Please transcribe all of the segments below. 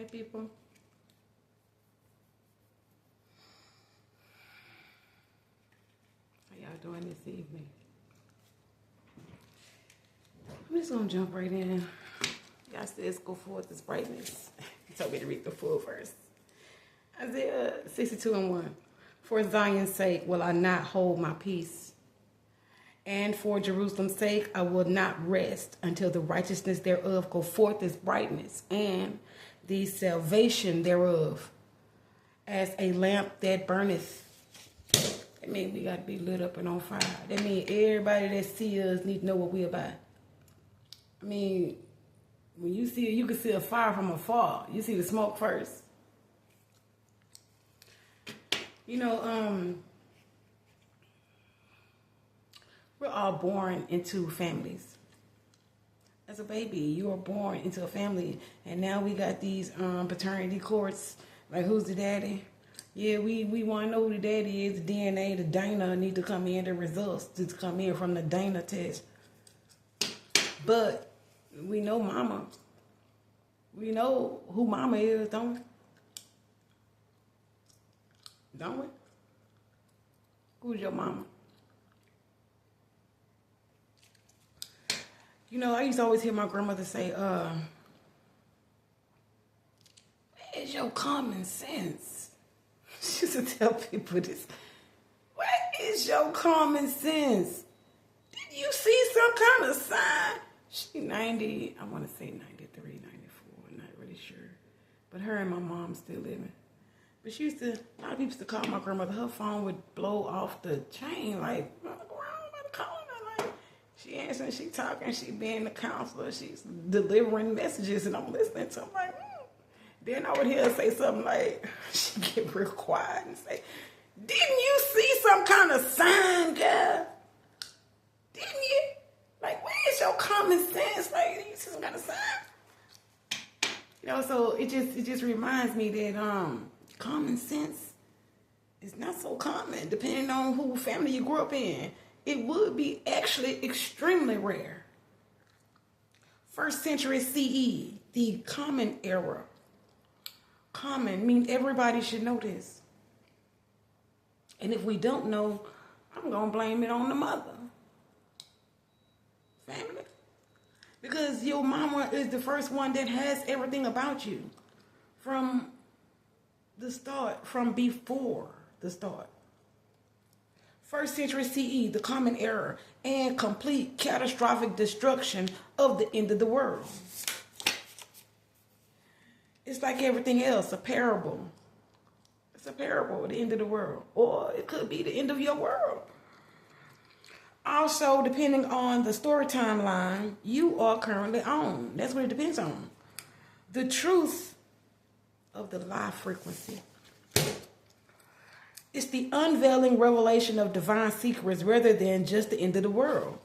Hey people. How y'all doing this evening? I'm just gonna jump right in. Y'all says go forth this brightness. He told me to read the full verse. Isaiah 62:1. For Zion's sake will I not hold my peace, and for Jerusalem's sake I will not rest until the righteousness thereof go forth as brightness, and the salvation thereof as a lamp that burneth. That means we got to be lit up and on fire. That means everybody that see us need to know what we about. I mean, when you see, you can see a fire from afar. You see the smoke first. You know, we're all born into families. As a baby, you are born into a family, and now we got these paternity courts. Like, who's the daddy? Yeah, we want to know who the daddy is. The DNA, the Dana need to come in. The results to come in from the Dana test. But we know mama. We know who mama is, don't we? Don't we? Who's your mama? You know, I used to always hear my grandmother say, where's your common sense? She used to tell people this. Where is your common sense? Did you see some kind of sign? She 90, I want to say 93, 94, I'm not really sure. But her and my mom still living. But she used to, a lot of people used to call my grandmother. Her phone would blow off the chain, like, calling her, like, she answering, she talking, she being the counselor, she's delivering messages, and I'm listening to them like, Then I would hear her say something like, she get real quiet and say, didn't you see some kind of sign, girl? Didn't you? Like, where's your common sense? Like, did you see some kind of sign? You know, so it just reminds me that common sense is not so common, depending on who family you grew up in. It would be actually extremely rare. 1st century CE, the Common Era. Common means everybody should know this. And if we don't know, I'm going to blame it on the mother. Family. Because your mama is the first one that has everything about you. From the start, from before the start. 1st century CE, the Common Era, and complete catastrophic destruction of the end of the world. It's like everything else, a parable. It's a parable, the end of the world. Or it could be the end of your world. Also, depending on the story timeline you are currently on. That's what it depends on. The truth of the lie frequency. It's the unveiling revelation of divine secrets rather than just the end of the world.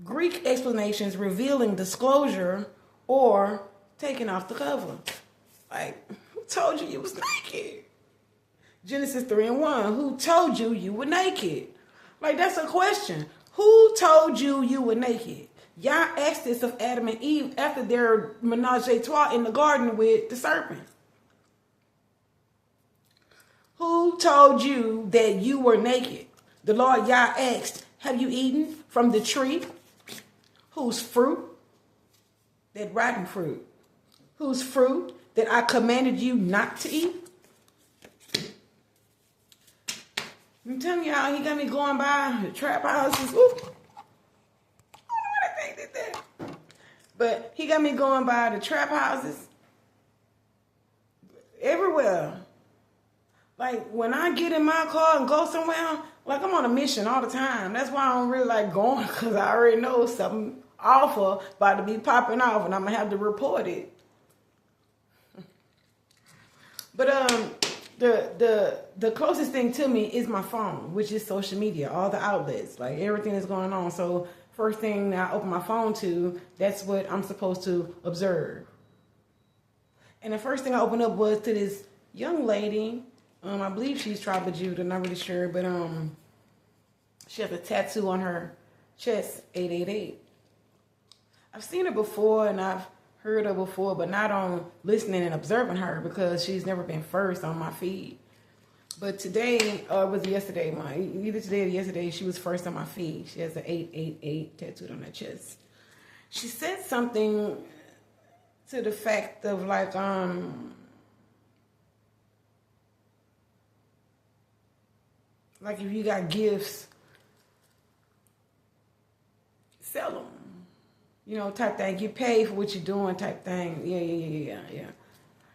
Greek explanations revealing disclosure or taking off the cover. Like, who told you was naked? Genesis 3:1, who told you you were naked? Like, that's a question. Who told you were naked? Y'all asked this of Adam and Eve after their menage a trois in the garden with the serpent. Who told you that you were naked? The Lord Yah asked, have you eaten from the tree? Whose fruit? That rotten fruit. Whose fruit that I commanded you not to eat? I'm telling y'all, he got me going by the trap houses. Ooh. I don't know what I think did that. But he got me going by the trap houses. Everywhere. Like, when I get in my car and go somewhere, like, I'm on a mission all the time. That's why I don't really like going, because I already know something awful about to be popping off, and I'm going to have to report it. But the closest thing to me is my phone, which is social media, all the outlets, like everything that's going on. So first thing I open my phone to, that's what I'm supposed to observe. And the first thing I opened up was to this young lady. I believe she's tribal Judah, not really sure, but she has a tattoo on her chest, 888. I've seen her before, and I've heard her before, but not on listening and observing her because she's never been first on my feed. But today, or was it yesterday? Either today or yesterday, she was first on my feed. She has an 888 tattooed on her chest. She said something to the fact of like if you got gifts, sell them. You know, type thing. Get paid for what you're doing type thing. Yeah.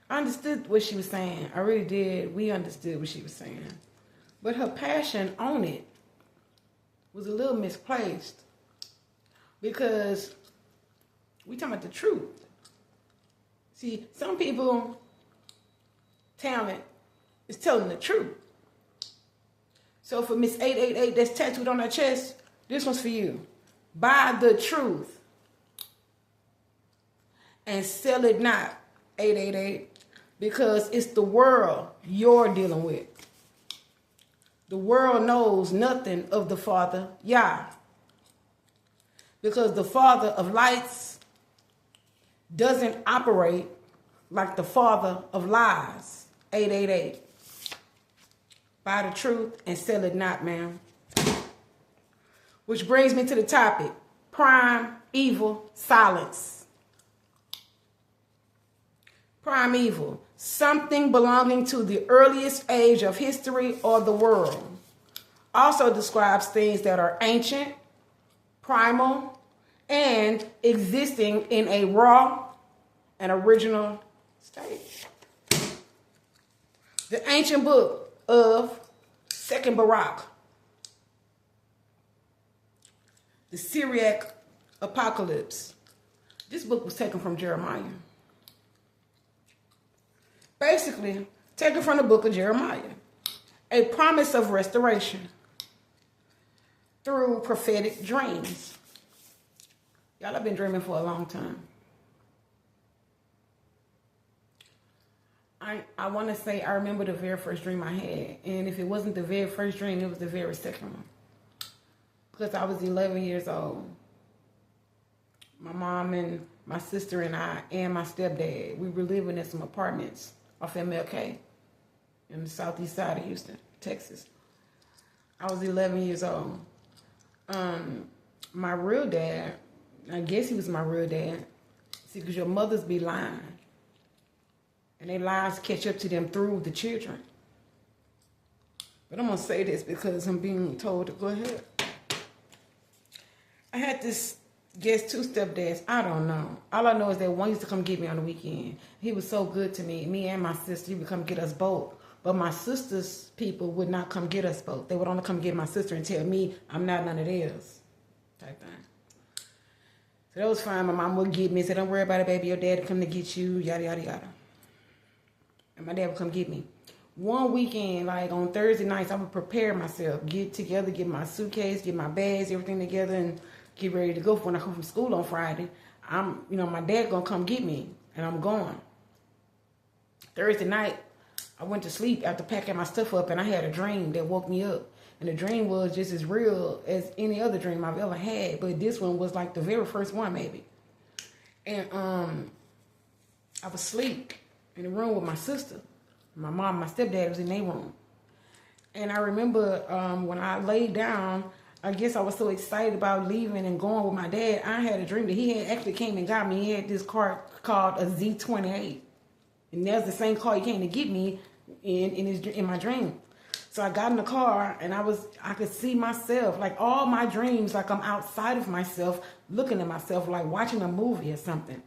I understood what she was saying. I really did. We understood what she was saying. But her passion on it was a little misplaced. Because we talking about the truth. See, some people, talent is telling the truth. So for Miss 888 that's tattooed on her chest, this one's for you. Buy the truth. And sell it not, 888. Because it's the world you're dealing with. The world knows nothing of the Father, Yah. Because the Father of lights doesn't operate like the Father of lies, 888. Buy the truth and sell it not, ma'am. Which brings me to the topic, primeval silence. Primeval, something belonging to the earliest age of history or the world. Also describes things that are ancient, primal, and existing in a raw and original state. The ancient book of Second Barak, the Syriac Apocalypse. This book was taken from Jeremiah. Basically, taken from the book of Jeremiah. A promise of restoration through prophetic dreams. Y'all, I've been dreaming for a long time. I want to say I remember the very first dream I had. And if it wasn't the very first dream, it was the very second one. Because I was 11 years old. My mom and my sister and I and my stepdad, we were living in some apartments off MLK in the southeast side of Houston, Texas. I was 11 years old. My real dad, I guess he was my real dad. See, because your mothers be lying. And their lies catch up to them through the children. But I'm going to say this because I'm being told to go ahead. I had this, guess, two stepdads. I don't know. All I know is that one used to come get me on the weekend. He was so good to me. Me and my sister, he would come get us both. But my sister's people would not come get us both. They would only come get my sister and tell me I'm not none of theirs. Type thing. So that was fine. My mom would get me and say, don't worry about it, baby. Your dad will come to get you, yada, yada, yada. And my dad would come get me. One weekend, like on Thursday nights, I would prepare myself, get together, get my suitcase, get my bags, everything together, and get ready to go for when I come from school on Friday. My dad gonna come get me, and I'm going. Thursday night, I went to sleep after packing my stuff up, and I had a dream that woke me up. And the dream was just as real as any other dream I've ever had, but this one was like the very first one, maybe. And I was asleep in the room with my sister. My mom, my stepdad was in their room. And I remember when I laid down, I guess I was so excited about leaving and going with my dad. I had a dream that he had actually came and got me. He had this car called a Z28. And that's the same car he came to get me in my dream. So I got in the car and I could see myself, like all my dreams, like I'm outside of myself, looking at myself, like watching a movie or something.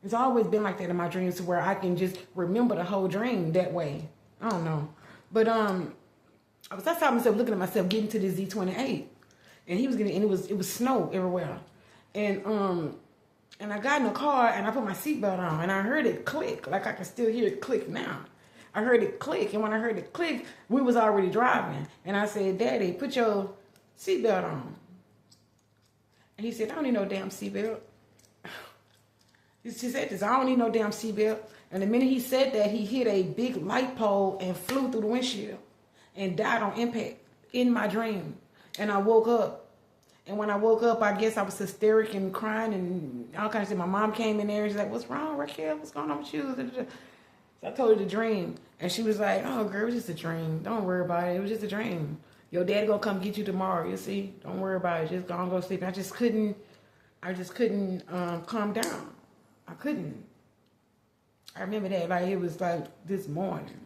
It's always been like that in my dreams, to where I can just remember the whole dream that way. I don't know. But I was outside myself, looking at myself, getting to the Z28. And it was snow everywhere. And I got in the car and I put my seatbelt on and I heard it click. Like I can still hear it click now. I heard it click, and when I heard it click, we was already driving. And I said, Daddy, put your seatbelt on. And he said, I don't need no damn seatbelt. He said this, I don't need no damn seatbelt. And the minute he said that, he hit a big light pole and flew through the windshield and died on impact in my dream. And I woke up And when I woke up, I guess I was hysteric and crying and all kinds of shit. My mom came in there and she's like, "What's wrong, Raquel? What's going on with you?" So I told her the dream. And she was like, "Oh, girl, it was just a dream. Don't worry about it. It was just a dream. Your daddy gonna come get you tomorrow. You see? Don't worry about it. Just go and go sleep." And I just couldn't calm down. I couldn't. I remember that like it was like this morning.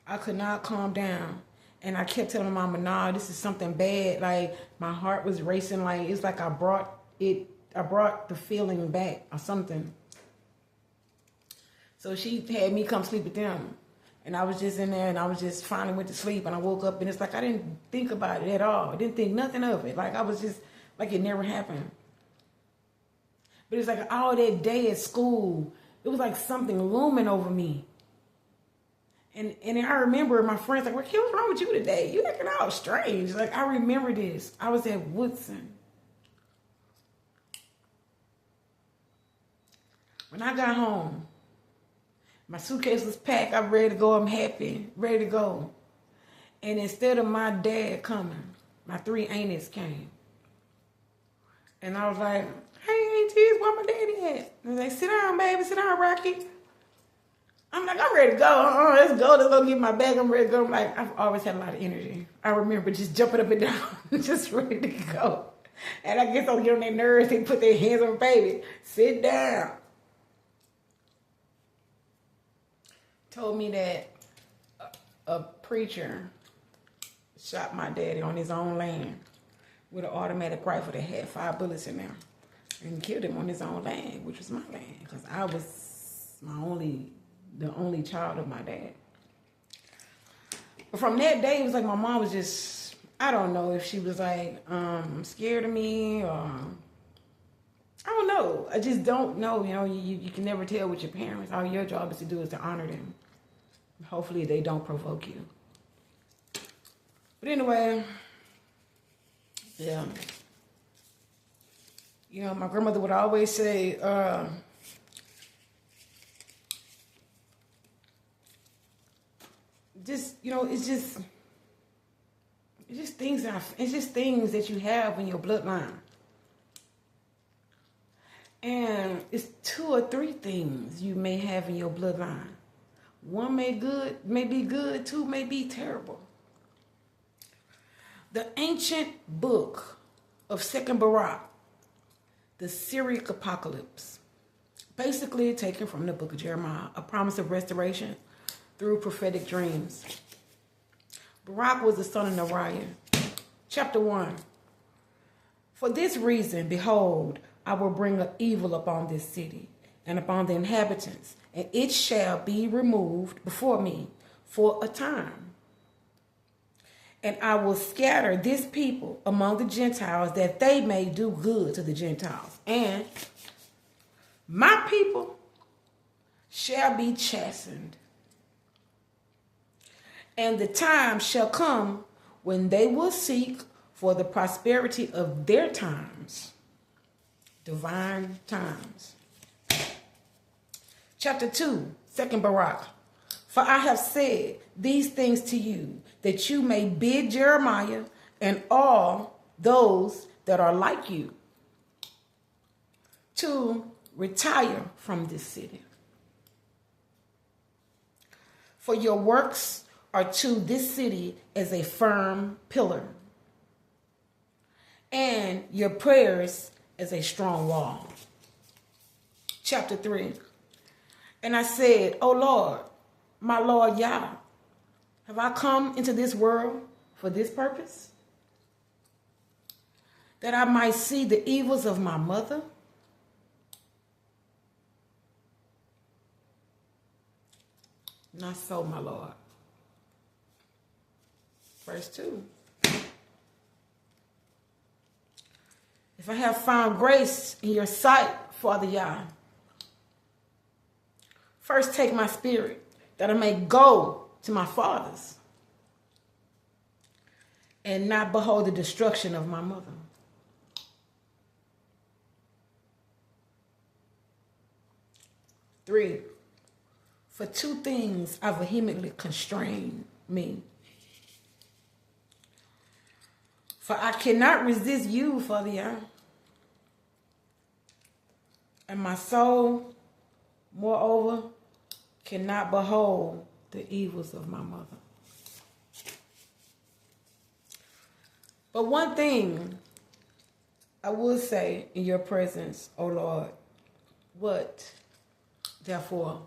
I could not calm down. And I kept telling my mama, "Nah, this is something bad." Like my heart was racing. Like it's like I brought the feeling back or something. So she had me come sleep with them. And I was just in there and I was just finally went to sleep. And I woke up and it's like I didn't think about it at all. I didn't think nothing of it. Like I was just like it never happened. But it's like all that day at school, it was like something looming over me. And I remember my friends like, "Raquel, what's wrong with you today? You acting all strange." Like, I remember this. I was at Woodson. When I got home, my suitcase was packed. I'm ready to go. I'm happy, ready to go. And instead of my dad coming, my 3 aunties came. And I was like, "Hey, aunties, where my daddy at?" And they "Sit down, baby. Sit down, Rocky." I'm like, "I'm ready to go. Let's go. Let's go get my bag. I'm ready to go." I'm like, I've always had a lot of energy. I remember just jumping up and down, just ready to go. And I guess I'll get on their nerves. They put their hands on my baby. "Sit down." Told me that a preacher shot my daddy on his own land with an automatic rifle that had 5 bullets in there and killed him on his own land, which was my land, because I was the only child of my dad. But from that day, it was like my mom was just, I don't know if she was like scared of me or I don't know. I just don't know. You know, you can never tell with your parents. All your job is to do is to honor them. Hopefully they don't provoke you. But anyway, yeah. You know, my grandmother would always say, just, you know, it's just things that you have in your bloodline. And it's 2 or 3 things you may have in your bloodline. 1 may be good, 2 may be terrible. The ancient book of Second Barak, the Syriac apocalypse, basically taken from the book of Jeremiah, a promise of restoration through prophetic dreams. Barak was the son of Neriah. Chapter 1. "For this reason, behold, I will bring an evil upon this city and upon the inhabitants, and it shall be removed before me for a time. And I will scatter this people among the Gentiles, that they may do good to the Gentiles. And my people shall be chastened. And the time shall come when they will seek for the prosperity of their times." Divine times. Chapter 2, Second Barak. "For I have said these things to you, that you may bid Jeremiah and all those that are like you to retire from this city. For your works are to this city as a firm pillar, and your prayers as a strong wall." Chapter 3. "And I said, O Lord, my Lord Yah, have I come into this world for this purpose? That I might see the evils of my mother? Not so, my Lord." Verse 2. "If I have found grace in your sight, Father Yah, first take my spirit, that I may go to my fathers and not behold the destruction of my mother." Three, "For 2 things I vehemently constrain me. For I cannot resist you, Father, and my soul, moreover, cannot behold the evils of my mother. But one thing I will say in your presence, O Lord, what, therefore,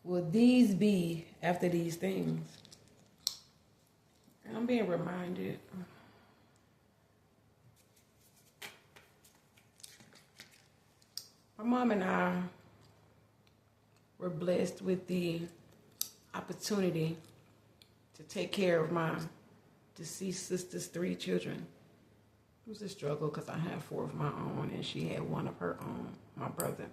will these be after these things? And I'm being reminded. My mom and I were blessed with the opportunity to take care of my deceased sister's 3 children. It was a struggle because I had 4 of my own and she had 1 of her own, my brother.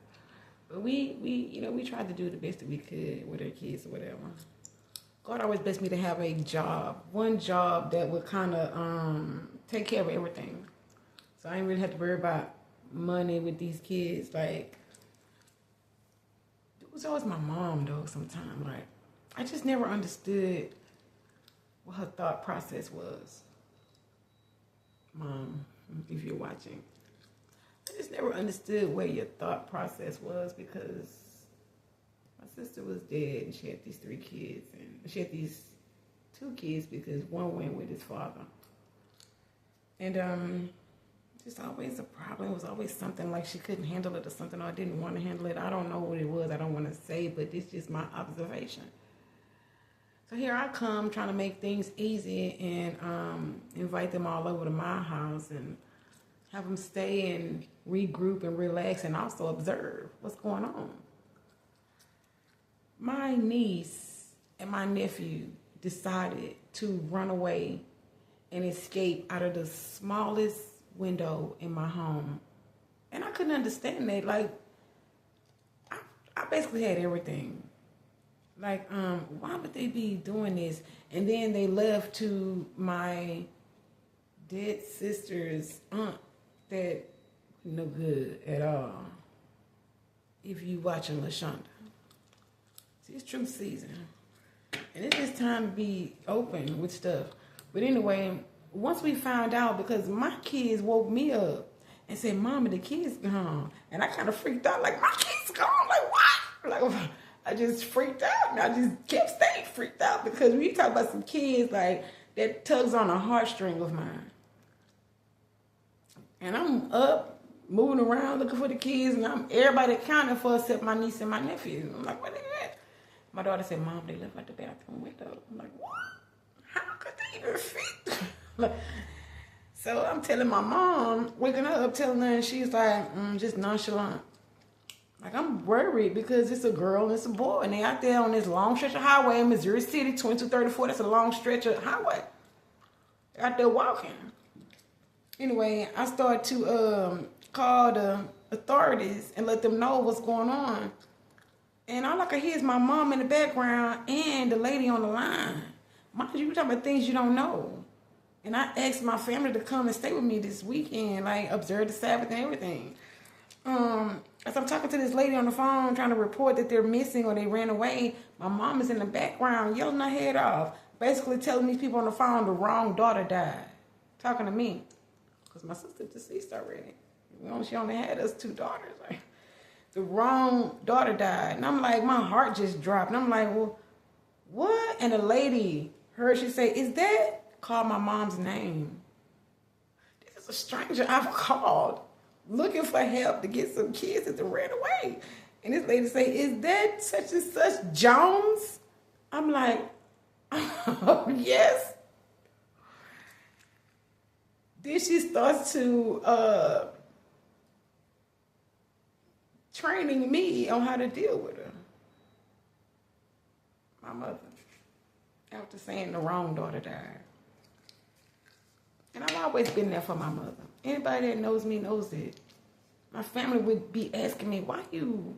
But we tried to do the best that we could with our kids or whatever. God always blessed me to have a job, one job that would kind of take care of everything. So I didn't really have to worry about money with these kids. Like, it was always my mom though. Sometimes, like, I just never understood what her thought process was. Mom, if you're watching, I just never understood where your thought process was, because my sister was dead and she had these 3 kids, and she had these 2 kids because one went with his father. And just always a problem. It was always something like she couldn't handle it or something, or I didn't want to handle it. I don't know what it was. I don't want to say, but it's just my observation. So here I come trying to make things easy and invite them all over to my house and have them stay and regroup and relax and also observe what's going on. My niece and my nephew decided to run away and escape out of the smallest window in my home. And I couldn't understand that. Like, I basically had everything. Like, why would they be doing this? And then they left to my dead sister's aunt that no good at all. If you watching LaShonda. See, it's truth season. And it's just time to be open with stuff. But anyway, once we found out, because my kids woke me up and said, Mama, the kids gone. And I kind of freaked out, like, my kids gone? Like, what? Like, I just freaked out, and I just kept staying freaked out, because when you talk about some kids, like, that tugs on a heartstring of mine. And I'm up, moving around, looking for the kids, and everybody accounted for except my niece and my nephew. I'm like, where they at? My daughter said, Mom, they left out the bathroom window. I'm like, what? How could they even fit? So I'm telling my mom, waking her up, telling her, and she's like, just nonchalant. Like, I'm worried because it's a girl and it's a boy, and they out there on this long stretch of highway in Missouri City, 2234. That's a long stretch of highway. They're out there walking. Anyway, I started to call the authorities and let them know what's going on. And all I could hear is my mom in the background and the lady on the line. Mind you, you're talking about things you don't know. And I asked my family to come and stay with me this weekend, like observe the Sabbath and everything. As I'm talking to this lady on the phone trying to report that they're missing or they ran away, my mom is in the background yelling her head off, basically telling these people on the phone the wrong daughter died. Talking to me. Because my sister deceased already. She only had us 2 daughters. Like, the wrong daughter died. And I'm like, my heart just dropped. And I'm like, well, what? And the lady heard she say, is that? Call my mom's name. This is a stranger I've called looking for help to get some kids that ran away. And this lady say, is that such and such Jones? I'm like, oh, yes. Then she starts to training me on how to deal with her. My mother. After saying the wrong daughter died. And I've always been there for my mother. Anybody that knows me knows it. My family would be asking me, why you?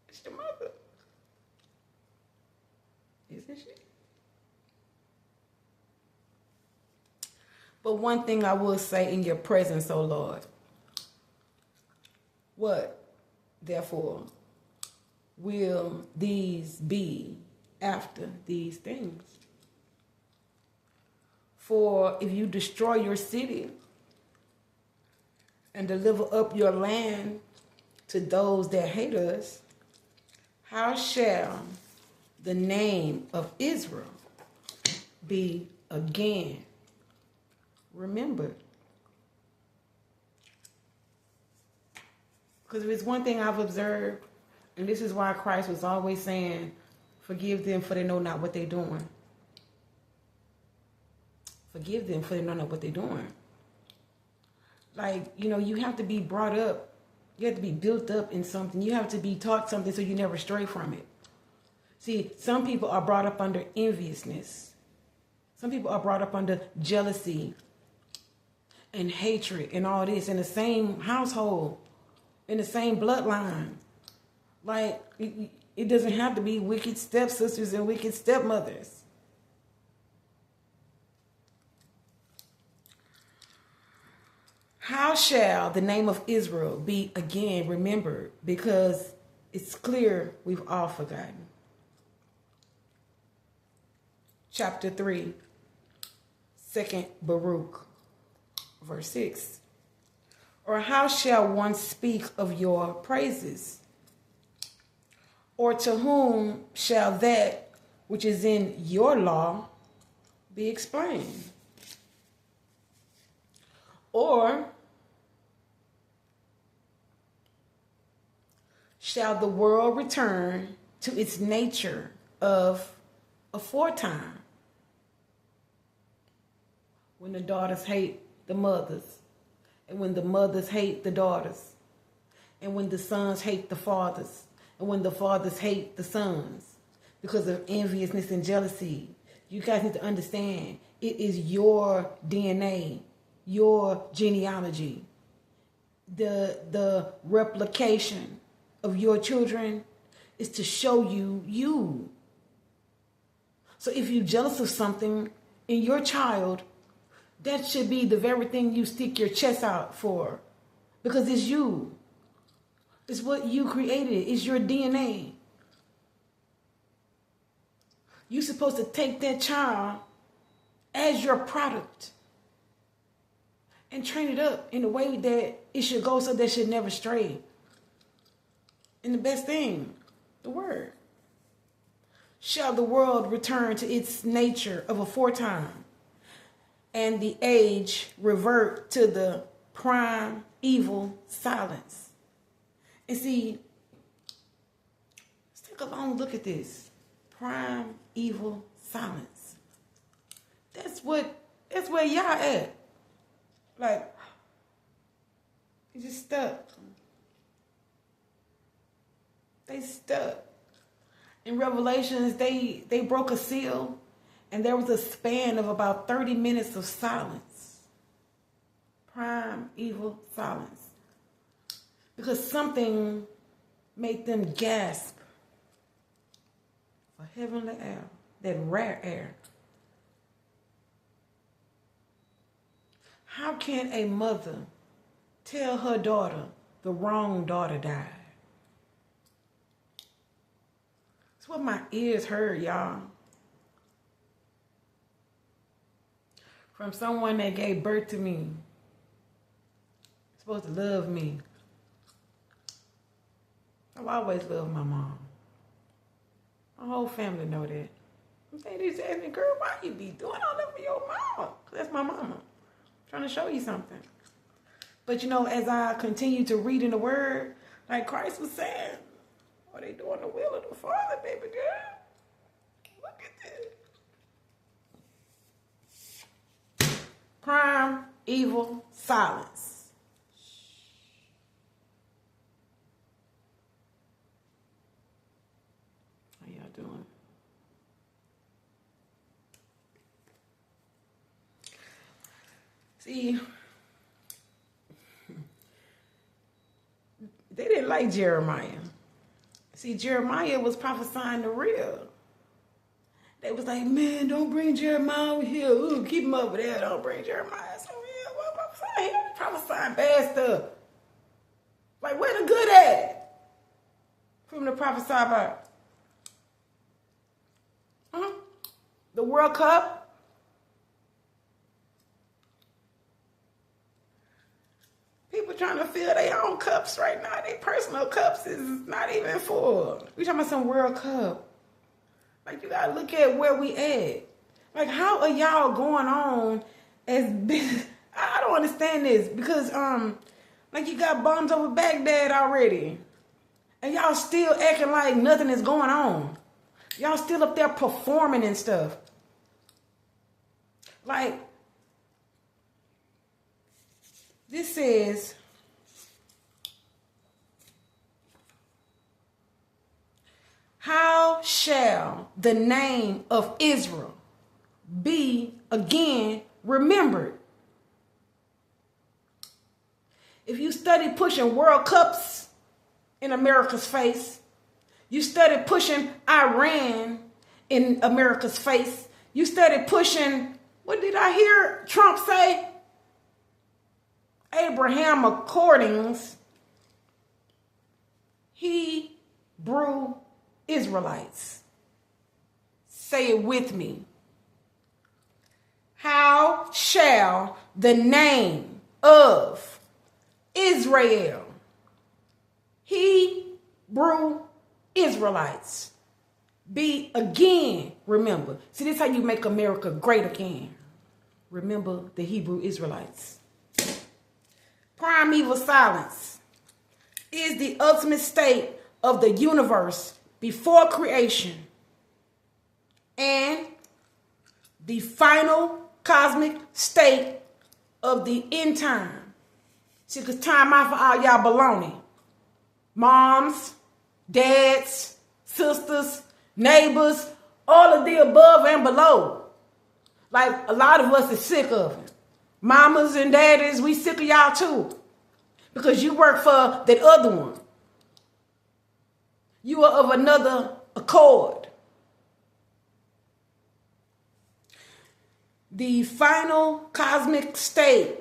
It's your mother. Isn't she? But one thing I will say in your presence, O Lord. What, therefore, will these be after these things? For if you destroy your city and deliver up your land to those that hate us, how shall the name of Israel be again remembered? Because if it's one thing I've observed, and this is why Christ was always saying, forgive them for they know not what they're doing. Forgive them for they don't know what they're doing. Like, you have to be brought up. You have to be built up in something. You have to be taught something so you never stray from it. See, some people are brought up under enviousness. Some people are brought up under jealousy and hatred and all this in the same household, in the same bloodline. Like, it doesn't have to be wicked stepsisters and wicked stepmothers. How shall the name of Israel be again remembered? Because it's clear we've all forgotten. Chapter 3, 2nd Baruch, verse 6. Or how shall one speak of your praises? Or to whom shall that which is in your law be explained? Or shall the world return to its nature of aforetime, when the daughters hate the mothers, and when the mothers hate the daughters, and when the sons hate the fathers, and when the fathers hate the sons, because of enviousness and jealousy? You guys need to understand, it is your DNA, your genealogy. The replication of your children is to show you. So if you're jealous of something in your child, that should be the very thing you stick your chest out for, because it's you. It's what you created. It's your DNA. You're supposed to take that child as your product and train it up in a way that it should go so that it should never stray. And the best thing, the word. Shall the world return to its nature of aforetime, and the age revert to the prime evil silence? And see, let's take a long look at this. Prime evil silence. That's where y'all at. Like, you just stuck. They stuck. In Revelations, they broke a seal, and there was a span of about 30 minutes of silence. Prime evil silence. Because something made them gasp for heavenly air, that rare air. How can a mother tell her daughter the wrong daughter died? That's what my ears heard, y'all. From someone that gave birth to me. Supposed to love me. I've always loved my mom. My whole family know that. They just ask me, girl, why you be doing all that for your mama? 'Cause that's my mama. Trying to show you something. But as I continue to read in the word, like Christ was saying, are they doing the will of the Father, baby girl? Look at this. Prime evil silence. How y'all doing? See, they didn't like Jeremiah. See, Jeremiah was prophesying the real. They was like, man, don't bring Jeremiah over here. Ooh, keep him over there. Don't bring Jeremiah. So, yeah, well, prophesying here. Prophesying bad stuff. Like, where the good at? For him to prophesy about. The World Cup. People trying to fill their own cups right now. Their personal cups is not even full. We talking about some World Cup. Like, you gotta look at where we at. Like, how are y'all going on as big? I don't understand this because, like, you got bombs over Baghdad already. And y'all still acting like nothing is going on. Y'all still up there performing and stuff. Like, this says, how shall the name of Israel be again remembered? If you study pushing World Cups in America's face, you study pushing Iran in America's face, you study pushing, what did I hear Trump say? Abraham Accordings, Hebrew Israelites. Say it with me. How shall the name of Israel, Hebrew Israelites, be again remembered? See, this is how you make America great again. Remember the Hebrew Israelites. Primeval silence is the ultimate state of the universe before creation and the final cosmic state of the end time. See, because time out for all y'all baloney. Moms, dads, sisters, neighbors, all of the above and below. Like, a lot of us is sick of it. Mamas and daddies, we sick of y'all too. Because you work for that other one. You are of another accord. The final cosmic state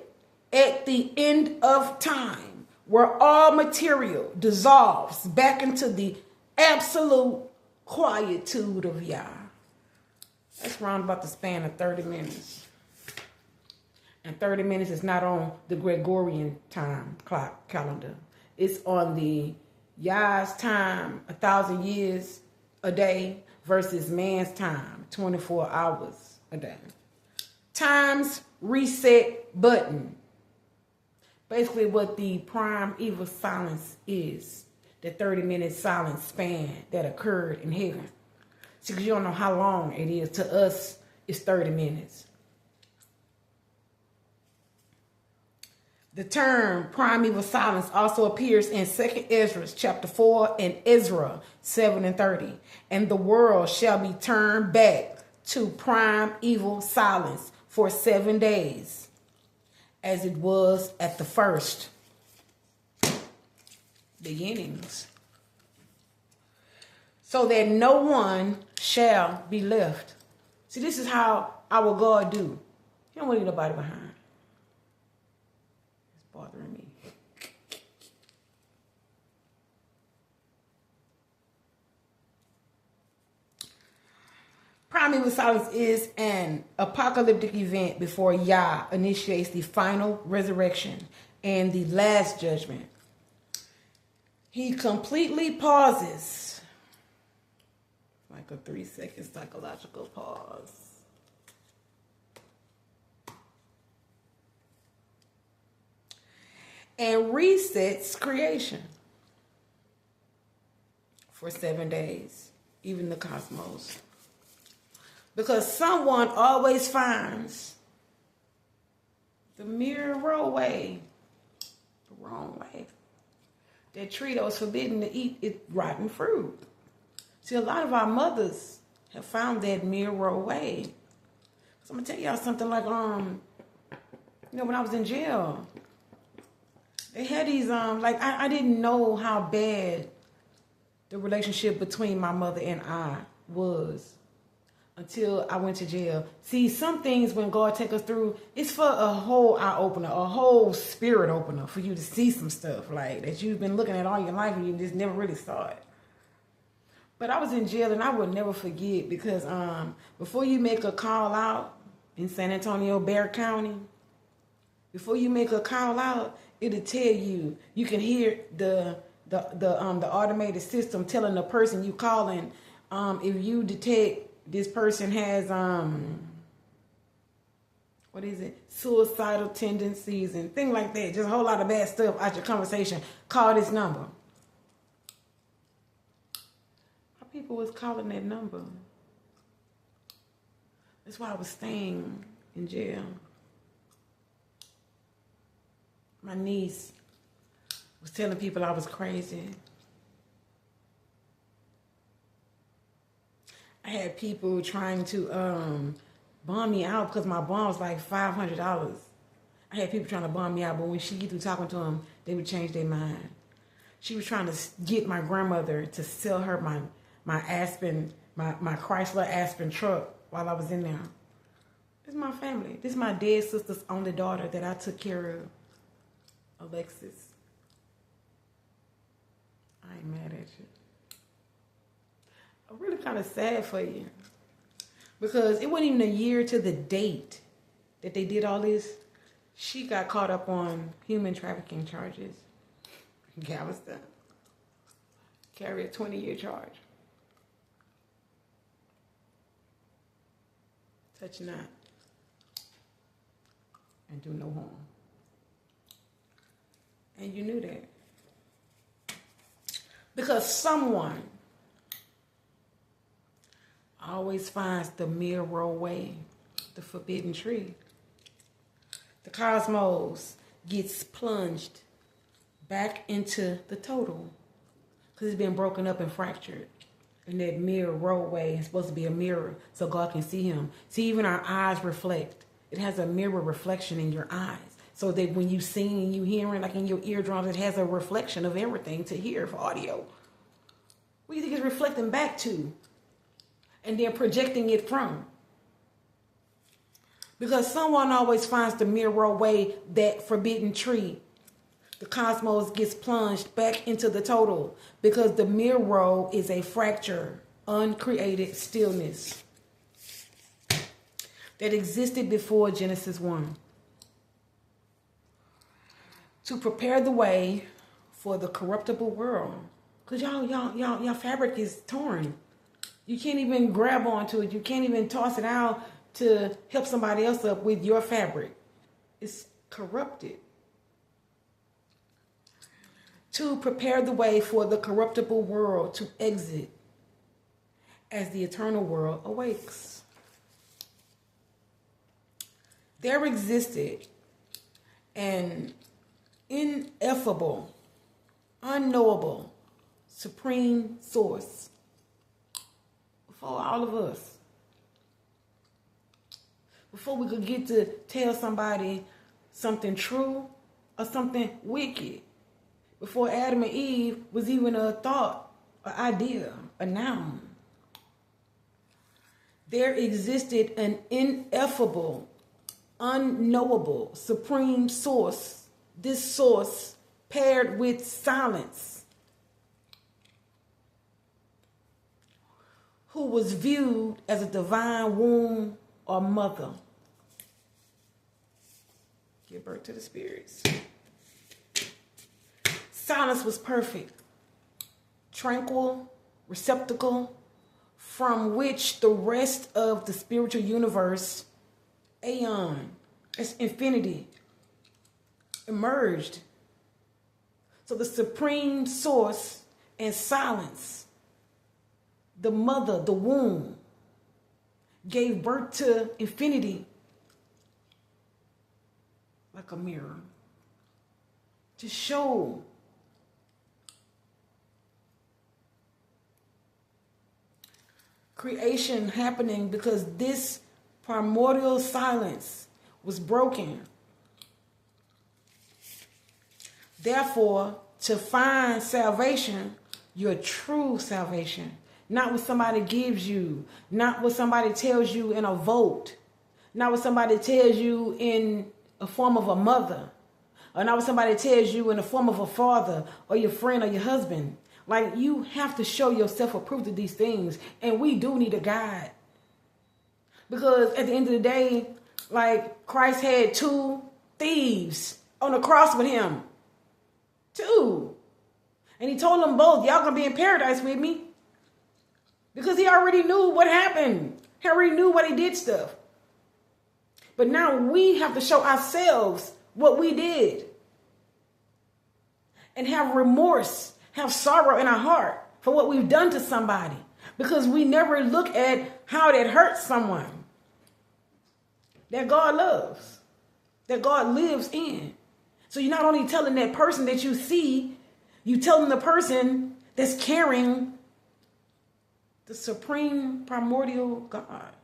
at the end of time, where all material dissolves back into the absolute quietude of Yah. That's around about the span of 30 minutes. And 30 minutes is not on the Gregorian time clock calendar. It's on the Yah's time, 1,000 years a day versus man's time, 24 hours a day. Time's reset button. Basically what the primeval silence is. The 30-minute silence span that occurred in heaven. See, because you don't know how long it is. To us, it's 30 minutes. The term primeval silence also appears in 2 Ezra chapter 4 and Ezra 7 and 30. And the world shall be turned back to primeval silence for 7 days, as it was at the first beginnings, so that no one shall be left. See, this is how our God do. He don't want to leave nobody behind. Bothering me. Primeval silence is an apocalyptic event before Yah initiates the final resurrection and the last judgment. He completely pauses, like a 3-second psychological pause. And resets creation for 7 days, even the cosmos. Because someone always finds the mirror way, the wrong way. That tree that was forbidden to eat its rotten fruit. See, a lot of our mothers have found that mirror way. So I'm gonna tell y'all something like, when I was in jail, they had these, I didn't know how bad the relationship between my mother and I was until I went to jail. See, some things when God take us through, it's for a whole eye opener, a whole spirit opener for you to see some stuff like that you've been looking at all your life and you just never really saw it. But I was in jail and I would never forget because before you make a call out in San Antonio, Bexar County, before you make a call out, it'll tell you. You can hear the automated system telling the person you calling, if you detect this person has what is it, suicidal tendencies and things like that, just a whole lot of bad stuff out your conversation, call this number. Why people was calling that number? That's why I was staying in jail. My niece was telling people I was crazy. I had people trying to bum me out because my bond was like $500. I had people trying to bum me out, but when she get through talking to them, they would change their mind. She was trying to get my grandmother to sell her my Chrysler Aspen truck while I was in there. This is my family. This is my dead sister's only daughter that I took care of, Alexis. I ain't mad at you. I'm really kind of sad for you. Because it wasn't even a year to the date that they did all this. She got caught up on human trafficking charges. Galveston. Carry a 20-year charge. Touch not. And do no harm. And you knew that. Because someone always finds the mirror way, the forbidden tree. The cosmos gets plunged back into the total because it's been broken up and fractured. And that mirror roadway is supposed to be a mirror so God can see him. See, even our eyes reflect. It has a mirror reflection in your eyes. So that when you sing and you hearing, like in your eardrums, it has a reflection of everything to hear for audio. What do you think it's reflecting back to? And then projecting it from. Because someone always finds the mirror way, that forbidden tree. The cosmos gets plunged back into the total. Because the mirror is a fracture, uncreated stillness that existed before Genesis 1. To prepare the way for the corruptible world. Because y'all fabric is torn. You can't even grab onto it. You can't even toss it out to help somebody else up with your fabric. It's corrupted. To prepare the way for the corruptible world to exit as the eternal world awakes. There existed an ineffable, unknowable, supreme source for all of us. Before we could get to tell somebody something true or something wicked. Before Adam and Eve was even a thought, an idea, a noun. There existed an ineffable, unknowable, supreme source. This source paired with silence, who was viewed as a divine womb or mother. Give birth to the spirits. Silence was perfect, tranquil, receptacle, from which the rest of the spiritual universe, aeon, as infinity, emerged. So the supreme source and silence, the mother, the womb, gave birth to infinity like a mirror to show creation happening because this primordial silence was broken. Therefore, to find salvation, your true salvation, not what somebody gives you, not what somebody tells you in a vote, not what somebody tells you in a form of a mother, or not what somebody tells you in the form of a father or your friend or your husband. Like, you have to show yourself approved of these things. And we do need a guide. Because at the end of the day, like, Christ had two thieves on the cross with him. too. And he told them both, y'all gonna be in paradise with me. Because he already knew what happened. He already knew what he did stuff. But now we have to show ourselves what we did. And have remorse, have sorrow in our heart for what we've done to somebody. Because we never look at how that hurts someone that God loves, that God lives in. So you're not only telling that person that you see, you telling the person that's carrying the supreme primordial God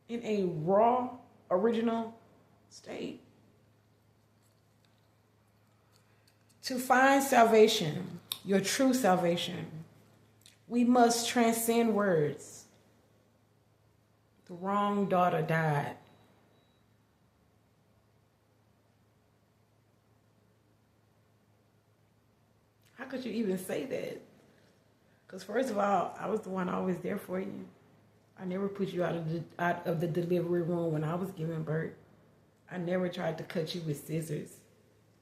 in a raw, original state. To find salvation, your true salvation, we must transcend words. The wrong daughter died. How could you even say that? Because first of all, I was the one always there for you. I never put you out of the delivery room when I was giving birth. I never tried to cut you with scissors.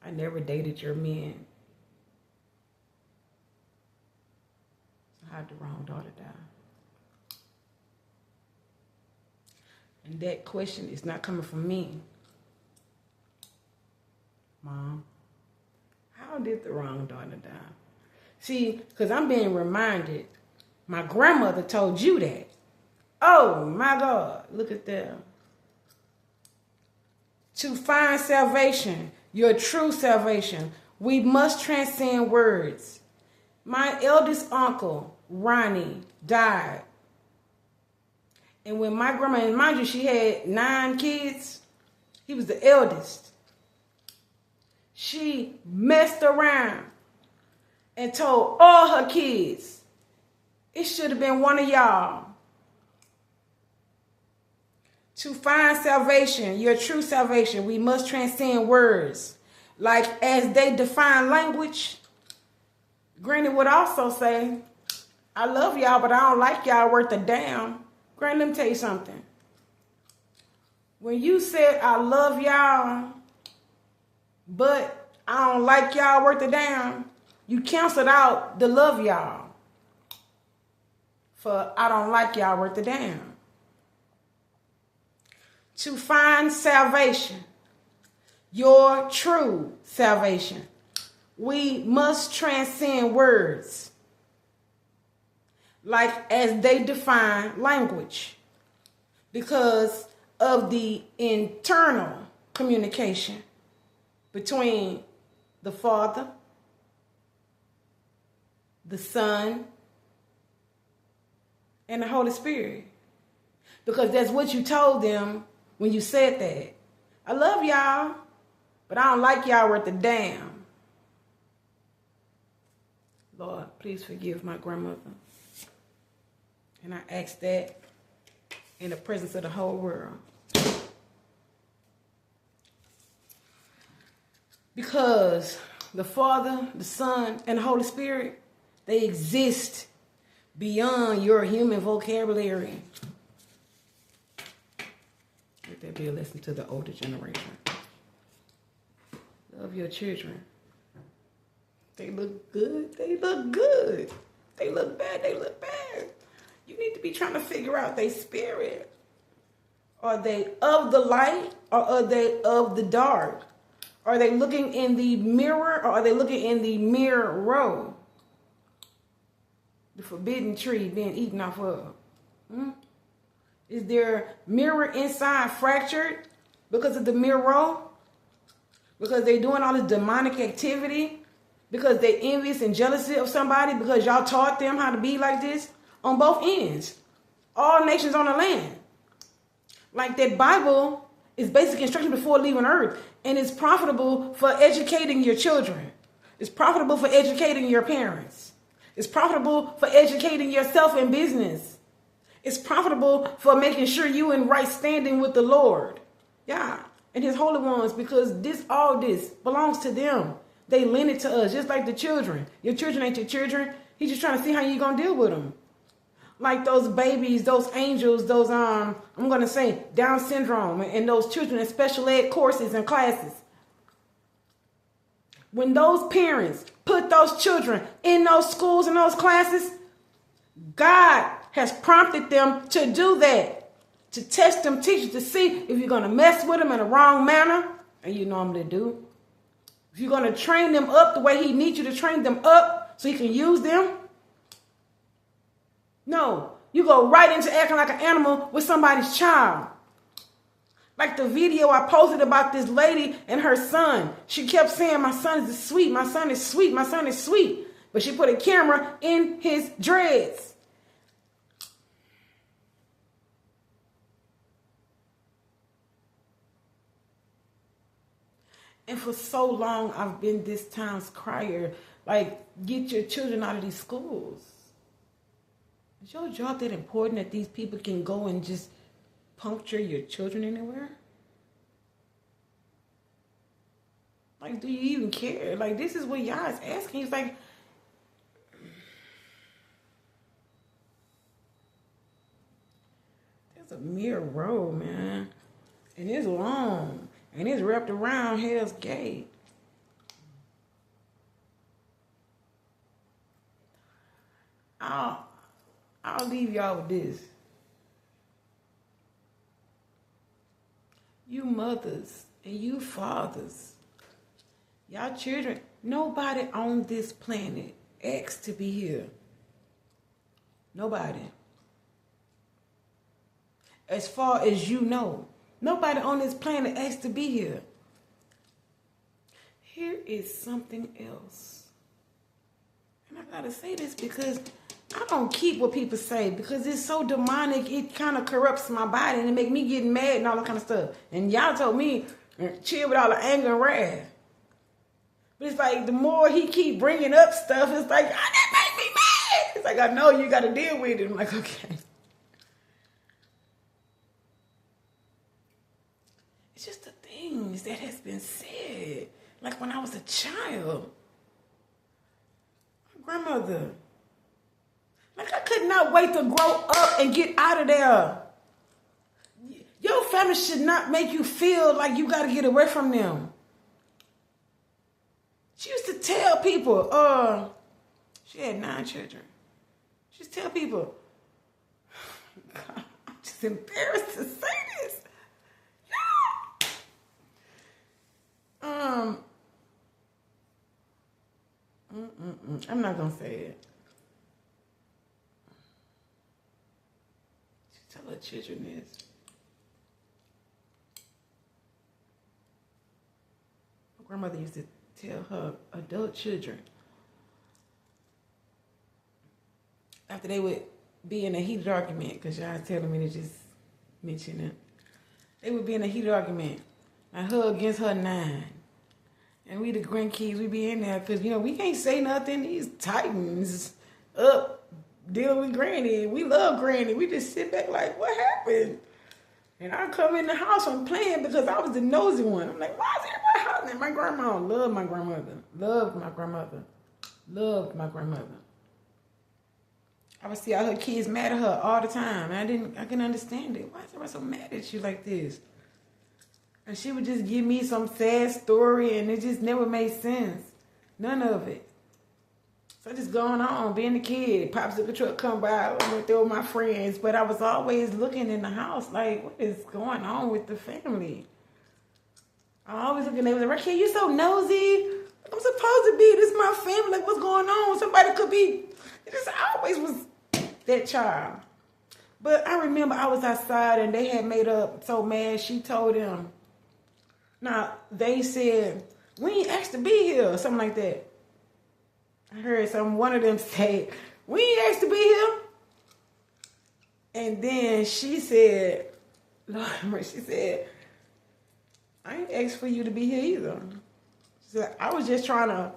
I never dated your men. So how'd the wrong daughter die? And that question is not coming from me. Mom, how did the wrong daughter die? See, because I'm being reminded, my grandmother told you that. Oh my God, look at them. To find salvation, your true salvation, we must transcend words. My eldest uncle, Ronnie, died. And when my grandma, and mind you, she had 9 kids, he was the eldest. She messed around and told all her kids, it should have been one of y'all. To find salvation, your true salvation, we must transcend words. Like as they define language, Granny would also say, I love y'all, but I don't like y'all worth a damn. Granny, let me tell you something. When you said, I love y'all, but I don't like y'all worth a damn, you canceled out the love y'all for I don't like y'all worth a damn. To find salvation, your true salvation, we must transcend words, like as they define language, because of the internal communication between the Father, the Son, and the Holy Spirit. Because that's what you told them when you said that. I love y'all, but I don't like y'all worth a damn. Lord, please forgive my grandmother. And I ask that in the presence of the whole world. Because the Father, the Son, and the Holy Spirit, they exist beyond your human vocabulary. Let that be a lesson to the older generation. Love your children. They look good. They look good. They look bad. They look bad. You need to be trying to figure out their spirit. Are they of the light or are they of the dark? Are they looking in the mirror or are they looking in the mirror? The forbidden tree being eaten off of. Is their mirror inside fractured because of the mirror? Because they're doing all this demonic activity? Because they're envious and jealousy of somebody because y'all taught them how to be like this? On both ends. All nations on the land. Like that Bible is basic instruction before leaving earth. And it's profitable for educating your children. It's profitable for educating your parents. It's profitable for educating yourself in business. It's profitable for making sure you in right standing with the Lord. Yeah. And his holy ones, because all this belongs to them. They lend it to us, just like the children. Your children ain't your children. He's just trying to see how you're going to deal with them. Like those babies, those angels, those, I'm going to say, Down syndrome, and those children in special ed courses and classes. When those parents put those children in those schools and those classes, God has prompted them to do that, to test them teachers to see if you're going to mess with them in a wrong manner, and you normally do. If you're going to train them up the way he needs you to train them up so he can use them. No, you go right into acting like an animal with somebody's child. Like the video I posted about this lady and her son. She kept saying, my son is sweet, my son is sweet, my son is sweet. But she put a camera in his dreads. And for so long, I've been this town's crier. Like, get your children out of these schools. Is your job that important that these people can go and just puncture your children anywhere? Like, do you even care? Like, this is what y'all is asking. It's like, there's a mere road, man. And it's long. And it's wrapped around Hell's Gate. I'll leave y'all with this. You mothers and you fathers, y'all children, nobody on this planet asked to be here. Nobody. As far as you know, nobody on this planet asked to be here. Here is something else. And I gotta say this because I don't keep what people say because it's so demonic, it kind of corrupts my body and it make me get mad and all that kind of stuff. And y'all told me, chill with all the anger and wrath. But it's like the more he keep bringing up stuff, it's like, that make me mad. It's like, I know you got to deal with it. I'm like, okay. It's just the things that has been said. Like when I was a child. My grandmother. Like I could not wait to grow up and get out of there. Your family should not make you feel like you got to get away from them. She used to tell people, she had 9 children. She used to tell people, God, I'm just embarrassed to say this. Yeah. I'm not going to say it. She tell her children this. My grandmother used to tell her adult children, after they would be in a heated argument, because y'all telling me to just mention it, they would be in a heated argument. I hug against her 9. And we the grandkids, we be in there, because, we can't say nothing. These titans up dealing with Granny. We love Granny. We just sit back like, what happened? And I come in the house, I'm playing because I was the nosy one. I'm like, why is everybody hollering? My grandma loved my grandmother. Loved my grandmother. Loved my grandmother. I would see all her kids mad at her all the time. And I couldn't understand it. Why is everybody so mad at you like this? And she would just give me some sad story and it just never made sense. None of it. So just going on, being a kid, popsicle truck come by, I went there with my friends, but I was always looking in the house like, what is going on with the family? I always looking at them like, Raquel, you so nosy. I'm supposed to be, this is my family, like what's going on? Somebody could be, it just always was that child. But I remember I was outside and they had made up so mad, she told them, now they said, we ain't asked to be here, or something like that. I heard one of them say, we ain't asked to be here. And then she said, Lord, she said, I ain't asked for you to be here either. She said, I was just trying to,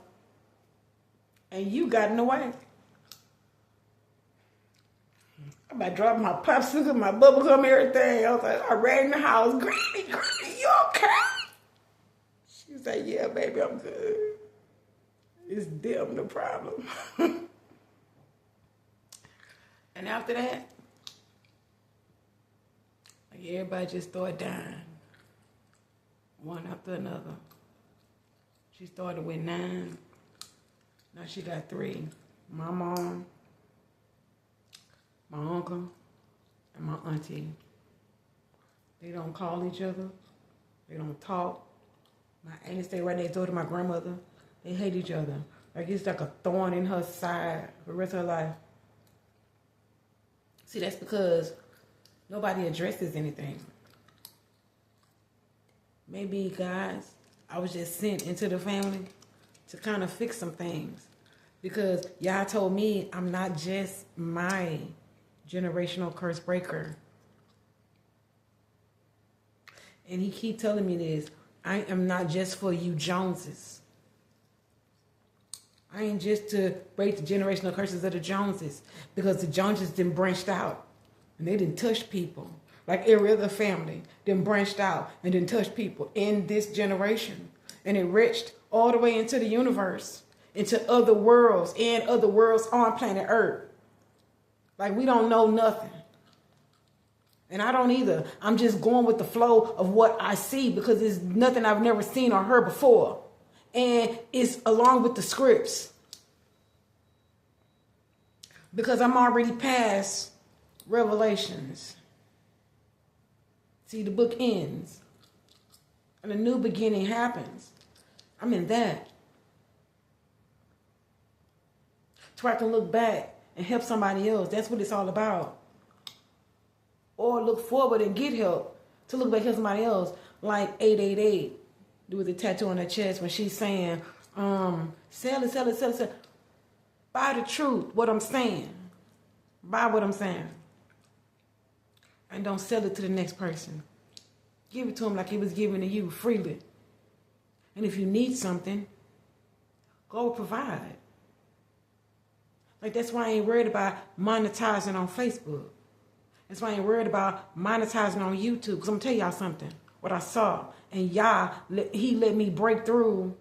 and you got in the way. I'm about dropping my popsicle, my bubblegum, everything. I was like, I ran in the house, Granny, you okay? She was like, yeah, baby, I'm good. It's them the problem. And after that, like everybody just started dying. One after another. She started with 9. Now she got 3. My mom, my uncle, and my auntie. They don't call each other. They don't talk. My aunt stay right next door to my grandmother. They hate each other. Like it's like a thorn in her side for the rest of her life. See, that's because nobody addresses anything. Maybe, guys, I was just sent into the family to kind of fix some things. Because y'all told me I'm not just my generational curse breaker. And he keep telling me this. I am not just for you Joneses. I ain't just to break the generational curses of the Joneses. Because the Joneses done branched out. And they didn't touch people. Like every other family. Then branched out and didn't touch people in this generation. And it reached all the way into the universe. Into other worlds. And other worlds on planet Earth. Like we don't know nothing. And I don't either. I'm just going with the flow of what I see because it's nothing I've never seen or heard before. And it's along with the scripts. Because I'm already past Revelations. See, the book ends. And a new beginning happens. I'm in that. So I can look back and help somebody else. That's what it's all about. Or look forward and get help to look back and help somebody else. Like 888. With the tattoo on her chest when she's saying, sell it. Buy the truth, what I'm saying. Buy what I'm saying. And don't sell it to the next person. Give it to him like he was given to you freely. And if you need something, go provide. Like that's why I ain't worried about monetizing on Facebook. That's why I ain't worried about monetizing on YouTube. Because I'm going to tell y'all something. What I saw. And he let me break through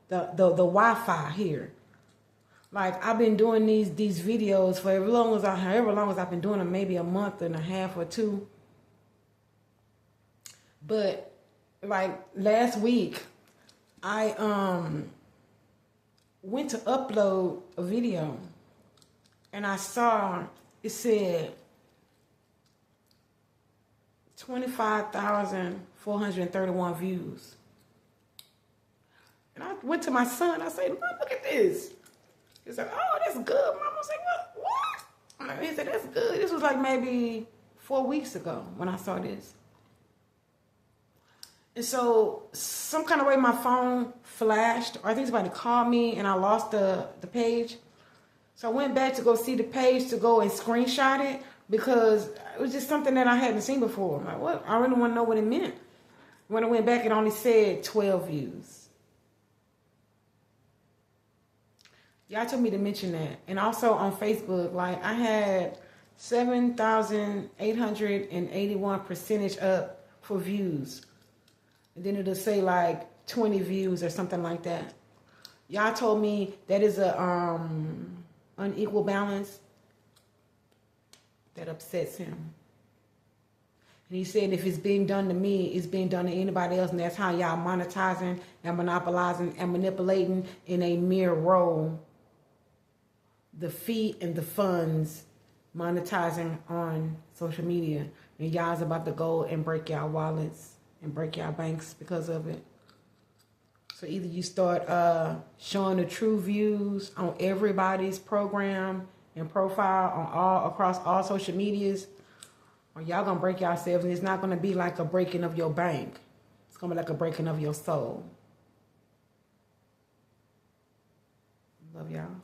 the Wi-Fi here. Like I've been doing these videos for however long as I've been doing them, maybe a month and a half or 2. But like last week, I went to upload a video, and I saw it said 25,431 views. And I went to my son. I said, look at this. He said, oh, that's good, Mama. I said, what? He said, that's good. This was like maybe 4 weeks ago when I saw this. And so some kind of way my phone flashed, or I think somebody called me and I lost the page. So I went back to go see the page to go and screenshot it because it was just something that I hadn't seen before. I'm like, what? I really want to know what it meant. When I went back, it only said 12 views. Y'all told me to mention that. And also on Facebook, like I had 7,881 percentage up for views. And then it'll say like 20 views or something like that. Y'all told me that is a unequal balance. That upsets him. And he said if it's being done to me, it's being done to anybody else. And that's how y'all monetizing and monopolizing and manipulating in a mere role the fee and the funds monetizing on social media. And y'all's about to go and break y'all wallets and break y'all banks because of it. So either you start showing the true views on everybody's program and profile on across all social medias, or y'all gonna break yourselves, and it's not gonna be like a breaking of your bank. It's gonna be like a breaking of your soul. Love y'all.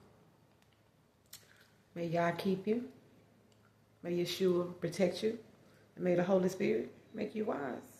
May y'all keep you. May Yeshua protect you. And may the Holy Spirit make you wise.